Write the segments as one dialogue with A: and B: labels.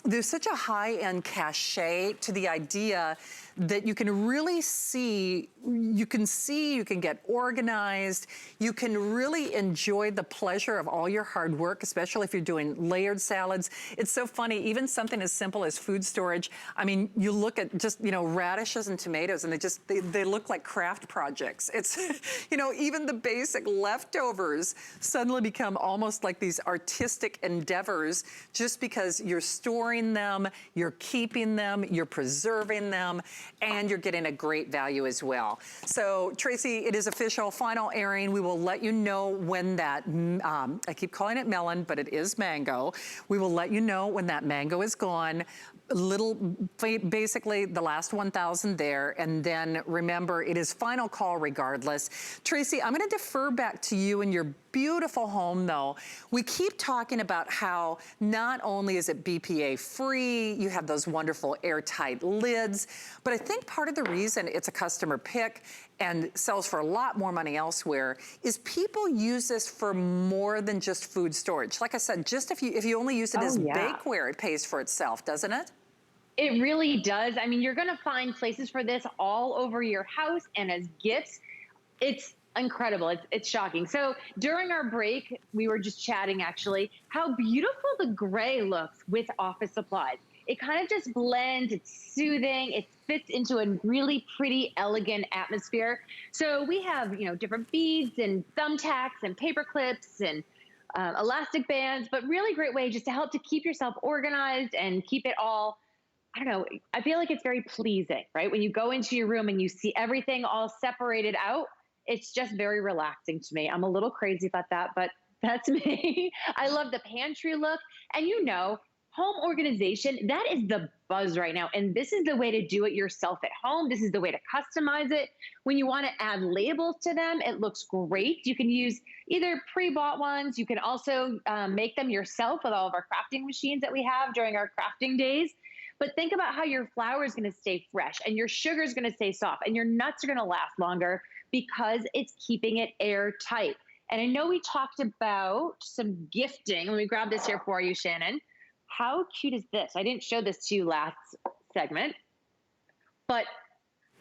A: There's such a high-end cachet to the idea that you can really see, you can get organized, you can really enjoy the pleasure of all your hard work, especially if you're doing layered salads. It's so funny, even something as simple as food storage. I mean, you look at just, radishes and tomatoes and they look like craft projects. It's, even the basic leftovers suddenly become almost like these artistic endeavors just because you're storing them, you're keeping them, you're preserving them, and you're getting a great value as well. So Tracy, it is official, final airing. We will let you know when that, I keep calling it melon, but it is mango. We will let you know when that mango is gone. Basically the last 1,000 there, and then remember, it is final call regardless. Tracy, I'm gonna defer back to you and your beautiful home though. We keep talking about how not only is it BPA free, you have those wonderful airtight lids, but I think part of the reason it's a customer pick and sells for a lot more money elsewhere is people use this for more than just food storage. Like I said, just if you only use it as bakeware, it pays for itself, doesn't it?
B: It really does. I mean, you're gonna find places for this all over your house and as gifts. It's incredible. It's shocking. So during our break, we were just chatting actually, how beautiful the gray looks with office supplies. It kind of just blends, it's soothing, it fits into a really pretty, elegant atmosphere. So we have, different beads and thumbtacks and paper clips and elastic bands, but really great way just to help to keep yourself organized and keep it all, I don't know, I feel like it's very pleasing, right? When you go into your room and you see everything all separated out, it's just very relaxing to me. I'm a little crazy about that, but that's me. I love the pantry look. And home organization, that is the buzz right now. And this is the way to do it yourself at home. This is the way to customize it. When you want to add labels to them, it looks great. You can use either pre-bought ones. You can also make them yourself with all of our crafting machines that we have during our crafting days. But think about how your flour is going to stay fresh and your sugar is going to stay soft and your nuts are going to last longer because it's keeping it airtight. And I know we talked about some gifting. Let me grab this here for you, Shannon. How cute is this? I didn't show this to you last segment, but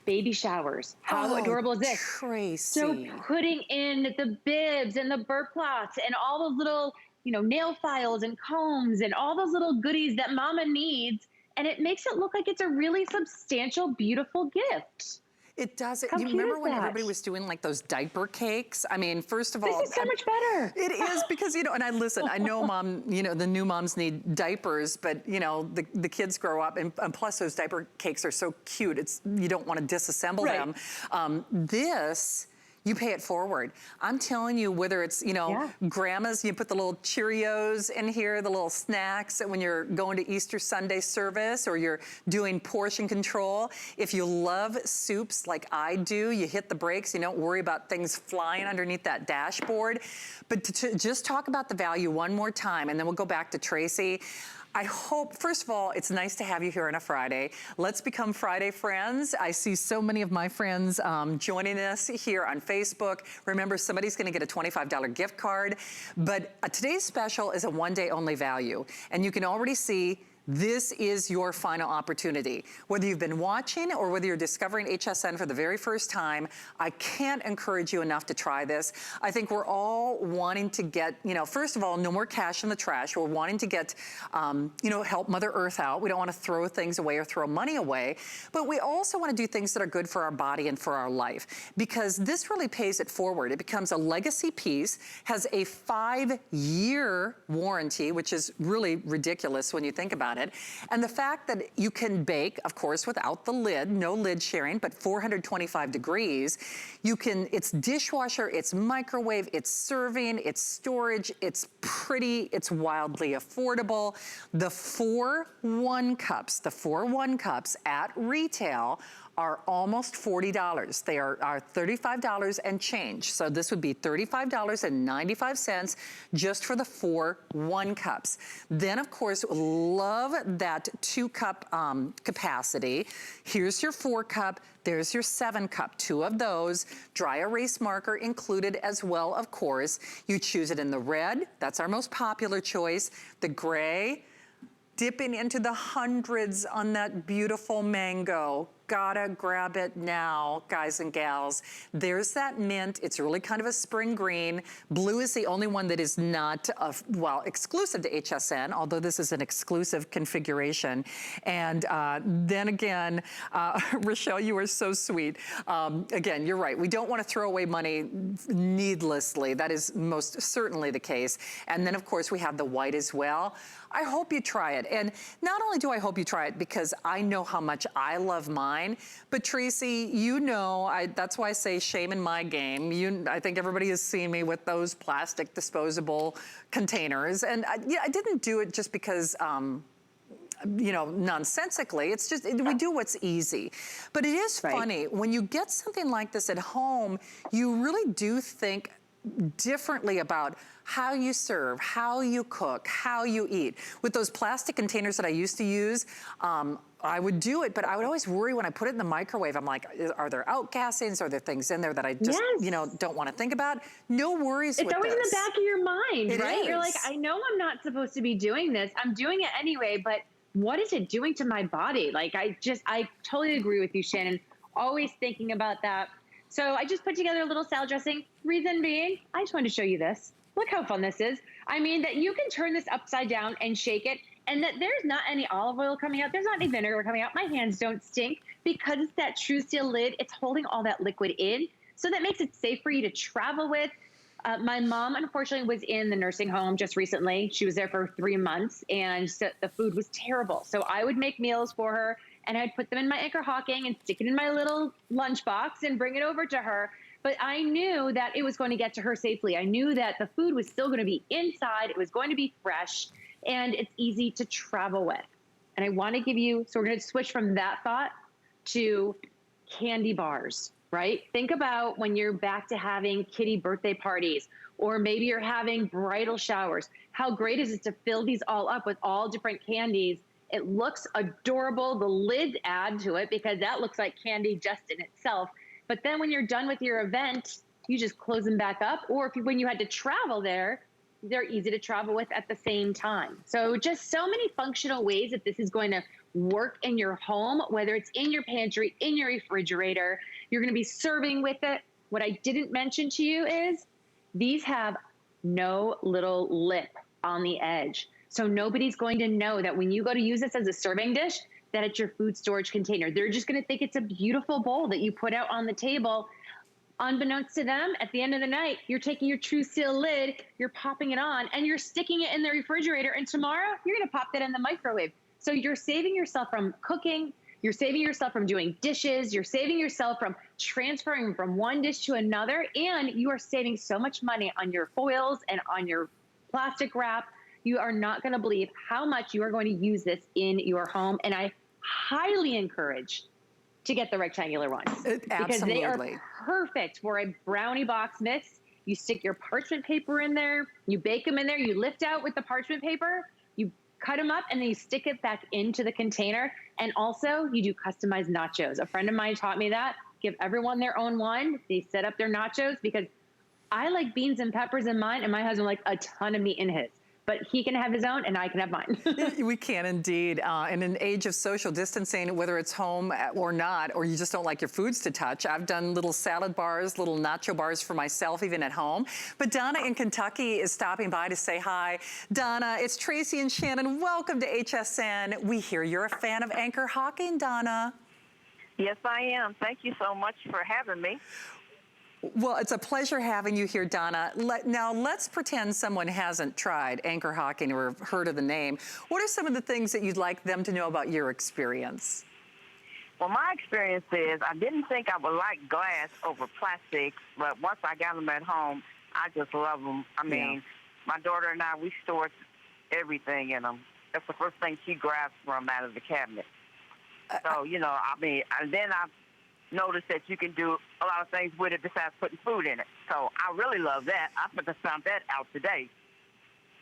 B: baby showers. How adorable is this?
A: Tracy.
B: So putting in the bibs and the burp cloths and all those little, nail files and combs and all those little goodies that mama needs. And it makes it look like it's a really substantial, beautiful gift.
A: It does.
B: How
A: You
B: cute
A: remember
B: is
A: when
B: that?
A: everybody was doing like those diaper cakes? I mean, first of all,
B: This is so much better.
A: It is because, and I know mom, the new moms need diapers, but the kids grow up and plus those diaper cakes are so cute. You don't want to disassemble them. This, you pay it forward. I'm telling you, whether it's, grandma's, you put the little Cheerios in here, the little snacks when you're going to Easter Sunday service or you're doing portion control. If you love soups like I do, you hit the brakes, you don't worry about things flying underneath that dashboard. But to just talk about the value one more time, and then we'll go back to Tracy. I hope, first of all, it's nice to have you here on a Friday. Let's become Friday friends. I see so many of my friends joining us here on Facebook. Remember, somebody's gonna get a $25 gift card, but today's special is a one-day only value. And you can already see this is your final opportunity. Whether you've been watching or whether you're discovering HSN for the very first time, I can't encourage you enough to try this. I think we're all wanting to get, first of all, no more cash in the trash. We're wanting to get, help Mother Earth out. We don't want to throw things away or throw money away, but we also want to do things that are good for our body and for our life because this really pays it forward. It becomes a legacy piece, has a 5-year warranty, which is really ridiculous when you think about it. And the fact that you can bake, of course, without the lid, no lid sharing, but 425 degrees. It's dishwasher, it's microwave, it's serving, it's storage, it's pretty, it's wildly affordable. The 4 1 cups at retail are almost $40. They are $35 and change. So this would be $35.95 just for the 4 1 cups. Then of course, love that 2 cup capacity. Here's your 4 cup, there's your 7 cup, 2 of those. Dry erase marker included as well, of course. You choose it in the red, that's our most popular choice. The gray, dipping into the hundreds on that beautiful mango. Gotta grab it now, guys and gals. There's that mint. It's really kind of a spring green. Blue is the only one that is not, well, exclusive to HSN, although this is an exclusive configuration. And then again, Rochelle, you are so sweet. Again, you're right. We don't want to throw away money needlessly. That is most certainly the case. And then, of course, we have the white as well. I hope you try it. And not only do I hope you try it because I know how much I love mine, but Tracy, you know, that's why I say shame in my game. I think everybody has seen me with those plastic disposable containers. And I didn't do it just because, you know, nonsensically. It's just, we do what's easy. But it is funny, when you get something like this at home, you really do think differently about how you serve, how you cook, how you eat. With those plastic containers that I used to use, I would do it, but I would always worry when I put it in the microwave. I'm like, are there outgassings? Are there things in there that I just, you know, don't want to think about? No worries with this.
B: It's always in the back of your mind, right? You're like,
A: is.
B: I know I'm not supposed to be doing this. I'm doing it anyway, but what is it doing to my body? Like, I totally agree with you, Shannon. Always thinking about that. So I just put together a little salad dressing. Reason being, I just wanted to show you this. Look how fun this is. I mean, that you can turn this upside down and shake it, and that there's not any olive oil coming out. There's not any vinegar coming out. My hands don't stink because it's that TrueSeal lid. It's holding all that liquid in. So that makes it safe for you to travel with. My mom, unfortunately, was in the nursing home just recently. She was there for 3 months, and so the food was terrible. So I would make meals for her, and I'd put them in my Anchor Hocking and stick it in my little lunchbox and bring it over to her. But I knew that it was going to get to her safely. I knew that the food was still going to be inside. It was going to be fresh, and it's easy to travel with. And I want to give you, so we're going to switch from that thought to candy bars, right? Think about when you're back to having kiddie birthday parties, or maybe you're having bridal showers. How great is it to fill these all up with all different candies? It looks adorable. The lids add to it because that looks like candy just in itself. But then when you're done with your event, you just close them back up. Or when you had to travel there, they're easy to travel with at the same time. So just so many functional ways that this is going to work in your home, whether it's in your pantry, in your refrigerator, you're going to be serving with it. What I didn't mention to you is these have no little lip on the edge. So nobody's going to know that when you go to use this as a serving dish, that it's your food storage container. They're just going to think it's a beautiful bowl that you put out on the table. Unbeknownst to them, at the end of the night, you're taking your TrueSeal lid, you're popping it on, and you're sticking it in the refrigerator, and tomorrow, you're going to pop that in the microwave. So you're saving yourself from cooking, you're saving yourself from doing dishes, you're saving yourself from transferring from one dish to another, and you are saving so much money on your foils and on your plastic wrap. You are not going to believe how much you are going to use this in your home. And I highly encourage to get the rectangular ones. Because they are perfect for a brownie box mix. You stick your parchment paper in there, you bake them in there, you lift out with the parchment paper, you cut them up, and then you stick it back into the container. And also, you do customized nachos. A friend of mine taught me that. Give everyone their own one. They set up their nachos because I like beans and peppers in mine, and my husband likes a ton of meat in his. But he can have his own and I can have mine.
A: We can indeed. In an age of social distancing, whether it's home or not, or you just don't like your foods to touch, I've done little salad bars, little nacho bars for myself, even at home. But Donna in Kentucky is stopping by to say hi. Donna, it's Tracy and Shannon. Welcome to HSN. We hear you're a fan of Anchor Hocking, Donna.
C: Yes, I am. Thank you so much for having me.
A: Well, it's a pleasure having you here, Donna. Now, let's pretend someone hasn't tried Anchor Hocking or heard of the name. What are some of the things that you'd like them to know about your experience?
C: Well, my experience is I didn't think I would like glass over plastic, but once I got them at home, I just love them. I mean, my daughter and I, we store everything in them. That's the first thing she grabs from out of the cabinet. So, you know, I mean, and then I've noticed that you can do a lot of things with it besides putting food in it. So I really love that. I just found that out today.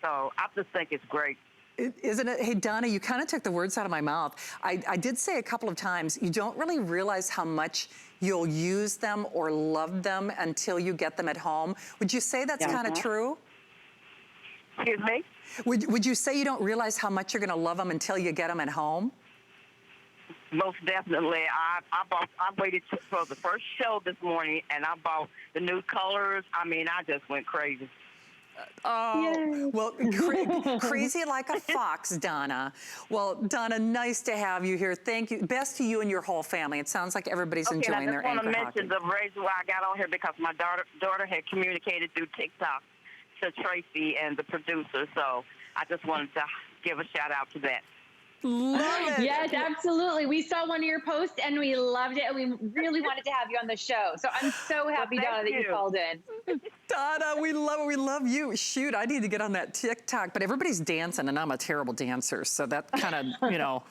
C: So I just think it's great.
A: Isn't it? Hey, Donna, you kind of took the words out of my mouth. I did say a couple of times, you don't really realize how much you'll use them or love them until you get them at home. Would you say that's kind of true?
C: Excuse me?
A: Would you say you don't realize how much you're going to love them until you get them at home?
C: Most definitely. I waited for the first show this morning, and I bought the new colors. I mean, I just went crazy.
A: Oh, well, crazy like a fox, Donna. Well, Donna, nice to have you here. Thank you. Best to you and your whole family. It sounds like everybody's enjoying their anchor
C: hockey. I just want to mention the reason why I got on here, because my daughter had communicated through TikTok to Tracy and the producer, so I just wanted to give a shout out to that.
A: Love it.
B: Yes, absolutely. We saw one of your posts and we loved it, and we really wanted to have you on the show. So I'm so happy, Donna, that you called in.
A: Donna, we love it. We love you. Shoot, I need to get on that TikTok, but everybody's dancing and I'm a terrible dancer. So that kind of, you know,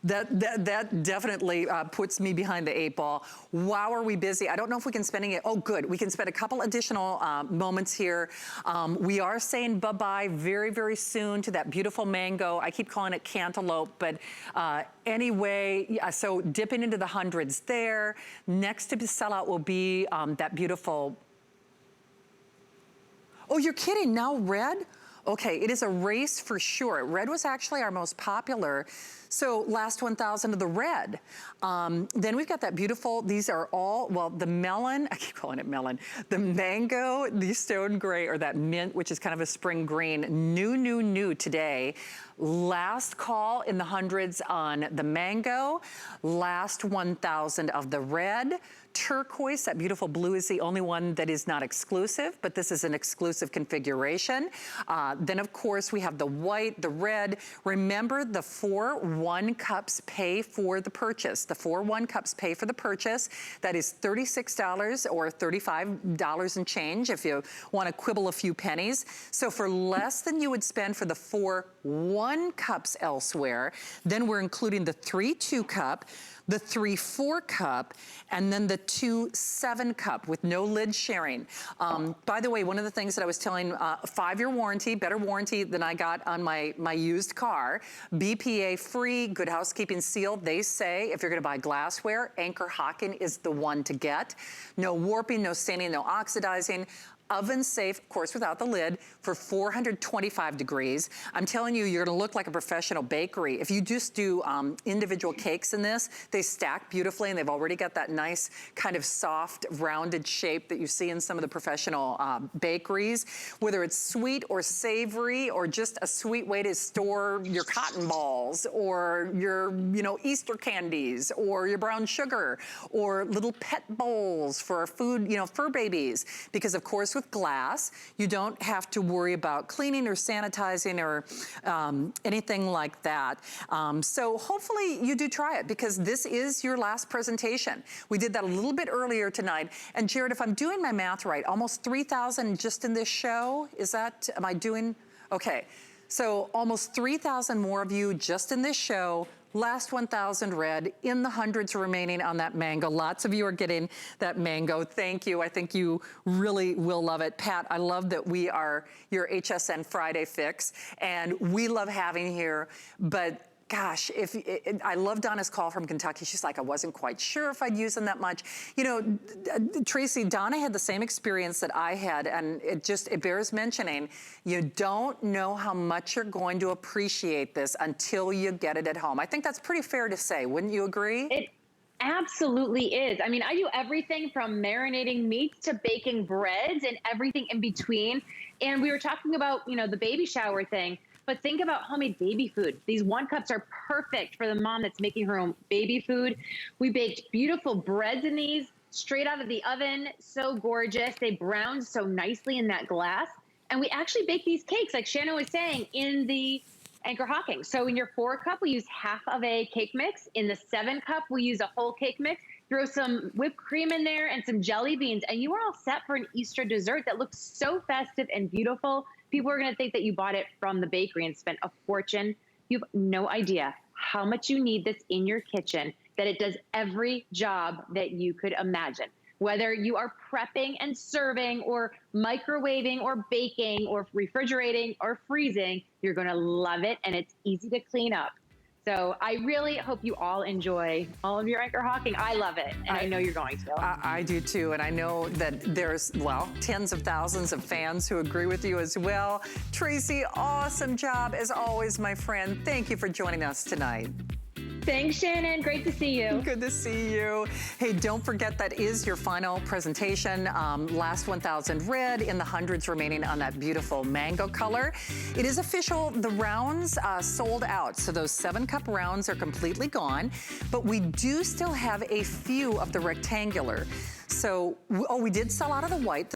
A: that definitely puts me behind the 8 ball. Wow, are we busy? I don't know if we can spend it. Oh, good. We can spend a couple additional moments here. We are saying bye-bye very, very soon to that beautiful mango. I keep calling it cantaloupe, but anyway, yeah, so dipping into the hundreds there. Next to sell out will be that beautiful. Oh, you're kidding, now red? Okay, it is a race for sure. Red was actually our most popular. So last 1,000 of the red. Then we've got that beautiful, these are all, well, the melon, I keep calling it melon, the mango, the stone gray, or that mint, which is kind of a spring green, new today. Last call in the hundreds on the mango. Last 1,000 of the red. Turquoise, that beautiful blue, is the only one that is not exclusive, but this is an exclusive configuration. Then of course we have the white, the red. Remember, the 4 1-cups pay for the purchase. The 4 1-cups pay for the purchase. That is $36 or $35 and change if you want to quibble a few pennies. So for less than you would spend for the 4 1-cups elsewhere, then we're including the 3 2-cup, the 3 4-cup, and then the 2 7-cup with no lid sharing. By the way, one of the things that I was telling, 5-year warranty, better warranty than I got on my used car, BPA free, good housekeeping seal. They say if you're gonna buy glassware, Anchor Hocking is the one to get. No warping, no staining, no oxidizing. Oven safe, of course, without the lid, for 425 degrees. I'm telling you, you're gonna look like a professional bakery. If you just do individual cakes in this, they stack beautifully, and they've already got that nice kind of soft, rounded shape that you see in some of the professional bakeries. Whether it's sweet or savory, or just a sweet way to store your cotton balls, or your, you know, Easter candies, or your brown sugar, or little pet bowls for food, you know, fur babies. Because of course, with glass, you don't have to worry about cleaning or sanitizing or anything like that. So hopefully you do try it, because this is your last presentation. We did that a little bit earlier tonight. And Jared, if I'm doing my math right, almost 3,000 just in this show. Is that, am I doing? Okay. So almost 3,000 more of you just in this show. Last 1,000 red, in the hundreds remaining on that mango. Lots of you are getting that mango. Thank you. I think you really will love it. Pat, I love that we are your HSN Friday fix, and we love having here, but gosh, I love Donna's call from Kentucky. She's like, I wasn't quite sure if I'd use them that much. You know, Tracy, Donna had the same experience that I had, and it bears mentioning. You don't know how much you're going to appreciate this until you get it at home. I think that's pretty fair to say. Wouldn't you agree?
B: It absolutely is. I mean, I do everything from marinating meats to baking breads and everything in between. And we were talking about, you know, the baby shower thing. But think about homemade baby food. These 1-cups are perfect for the mom that's making her own baby food. We baked beautiful breads in these, straight out of the oven. So gorgeous. They browned so nicely in that glass. And we actually baked these cakes, like Shannon was saying, in the Anchor Hocking. So in your 4-cup, we use half of a cake mix. In the 7-cup, we use a whole cake mix. Throw some whipped cream in there and some jelly beans, and you are all set for an Easter dessert that looks so festive and beautiful. People are going to think that you bought it from the bakery and spent a fortune. You have no idea how much you need this in your kitchen, that it does every job that you could imagine. Whether you are prepping and serving, or microwaving, or baking, or refrigerating, or freezing, you're going to love it, and it's easy to clean up. So I really hope you all enjoy all of your anchor hawking. I love it, and I know you're going to.
A: I do too, and I know that there's, well, tens of thousands of fans who agree with you as well. Tracy, awesome job as always, my friend. Thank you for joining us tonight.
B: Thanks, Shannon. Great to see you.
A: Good to see you. Hey, don't forget that is your final presentation. Last 1,000 red in the hundreds remaining on that beautiful mango color. It is official. The rounds sold out. So those 7-cup rounds are completely gone, but we do still have a few of the rectangular. So, oh, we did sell out of the white.